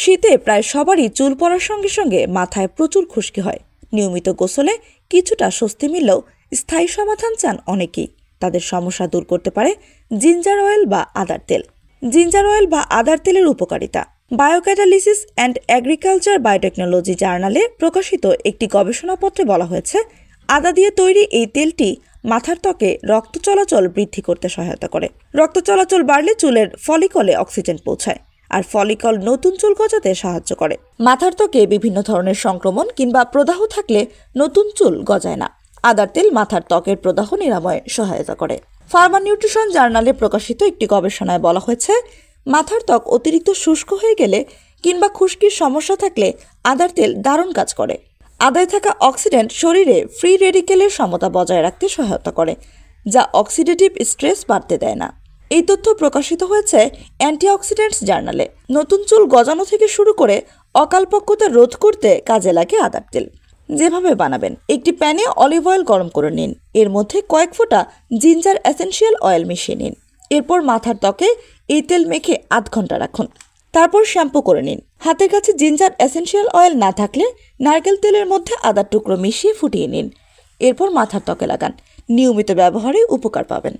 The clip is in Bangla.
শীতে প্রায় সবারই চুল পড়ার সঙ্গে সঙ্গে মাথায় প্রচুর খুশকি হয়। নিয়মিত গোসলে কিছুটা স্বস্তি মিললেও স্থায়ী সমাধান চান অনেকেই। তাদের সমস্যা দূর করতে পারে জিঞ্জার অয়েল বা আদার তেল। জিঞ্জার অয়েল বা আদার তেলের উপকারিতা। বায়োক্যাটালিসিস অ্যান্ড এগ্রিকালচার বায়োটেকনোলজি জার্নালে প্রকাশিত একটি গবেষণাপত্রে বলা হয়েছে, আদা দিয়ে তৈরি এই তেলটি মাথার ত্বকে রক্ত চলাচল বৃদ্ধি করতে সহায়তা করে। রক্ত চলাচল বাড়লে চুলের ফলিকলে অক্সিজেন পৌঁছায়, আর ফলিকল নতুন চুল গজাতে সাহায্য করে। মাথার ত্বকে বিভিন্ন ধরনের সংক্রমণ কিংবা প্রদাহ থাকলে নতুন চুল গজায় না। আদার তেল মাথার ত্বকের প্রদাহ নিরাময়ে সহায়তা করে। ফার্মা নিউট্রিশন জার্নালে প্রকাশিত একটি গবেষণায় বলা হয়েছে, মাথার ত্বক অতিরিক্ত শুষ্ক হয়ে গেলে কিংবা খুশকির সমস্যা থাকলে আদার তেল দারুণ কাজ করে। আদায় থাকা অক্সিডেন্ট শরীরে ফ্রি রেডিকেলের সমতা বজায় রাখতে সহায়তা করে, যা অক্সিডেটিভ স্ট্রেস বাড়তে দেয় না। এই তথ্য প্রকাশিত হয়েছে অ্যান্টিঅক্সিডেন্টস জার্নালে। নতুন চুল গজানো থেকে শুরু করে অকালপক্কতা রোধ করতে কাজে লাগে আদার তেল। যেভাবে বানাবেন, একটি প্যানে অলিভ অয়েল গরম করে নিন, এর মধ্যে কয়েক ফোঁটা জিঞ্জার এসেনশিয়াল অয়েল মিশিয়ে নিন। এরপর মাথার ত্বকে এই তেল মেখে আধ ঘন্টা রাখুন। তারপর শ্যাম্পু করে নিন। হাতের কাছে জিঞ্জার এসেনশিয়াল অয়েল না থাকলে নারকেল তেলের মধ্যে আদার টুকরো মিশিয়ে ফুটিয়ে নিন। এরপর মাথার ত্বকে লাগান। নিয়মিত ব্যবহারে উপকার পাবেন।